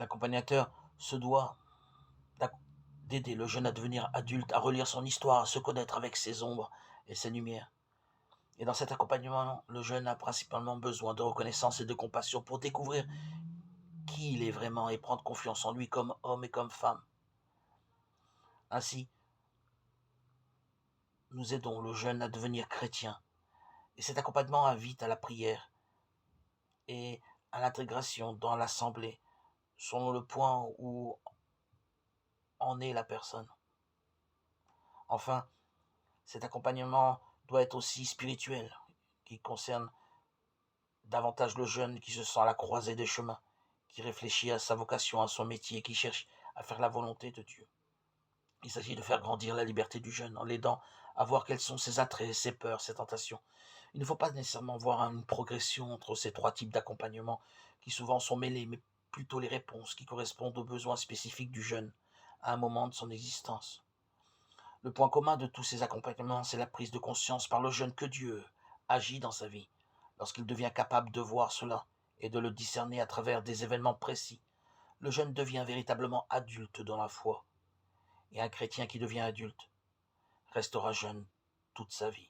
L'accompagnateur se doit d'ac- d'aider le jeune à devenir adulte, à relire son histoire, à se connaître avec ses ombres et ses lumières. Et dans cet accompagnement, le jeune a principalement besoin de reconnaissance et de compassion pour découvrir qui il est vraiment et prendre confiance en lui comme homme et comme femme. Ainsi, nous aidons le jeune à devenir chrétien. Et cet accompagnement invite à la prière et à l'intégration dans l'assemblée, selon le point où en est la personne. Enfin, cet accompagnement doit être aussi spirituel, qui concerne davantage le jeune qui se sent à la croisée des chemins, qui réfléchit à sa vocation, à son métier, qui cherche à faire la volonté de Dieu. Il s'agit de faire grandir la liberté du jeune en l'aidant à voir quels sont ses attraits, ses peurs, ses tentations. Il ne faut pas nécessairement voir une progression entre ces trois types d'accompagnement qui souvent sont mêlés, mais plutôt les réponses qui correspondent aux besoins spécifiques du jeune à un moment de son existence. Le point commun de tous ces accompagnements, c'est la prise de conscience par le jeune que Dieu agit dans sa vie, lorsqu'il devient capable de voir cela et de le discerner à travers des événements précis. Le jeune devient véritablement adulte dans la foi, et un chrétien qui devient adulte restera jeune toute sa vie.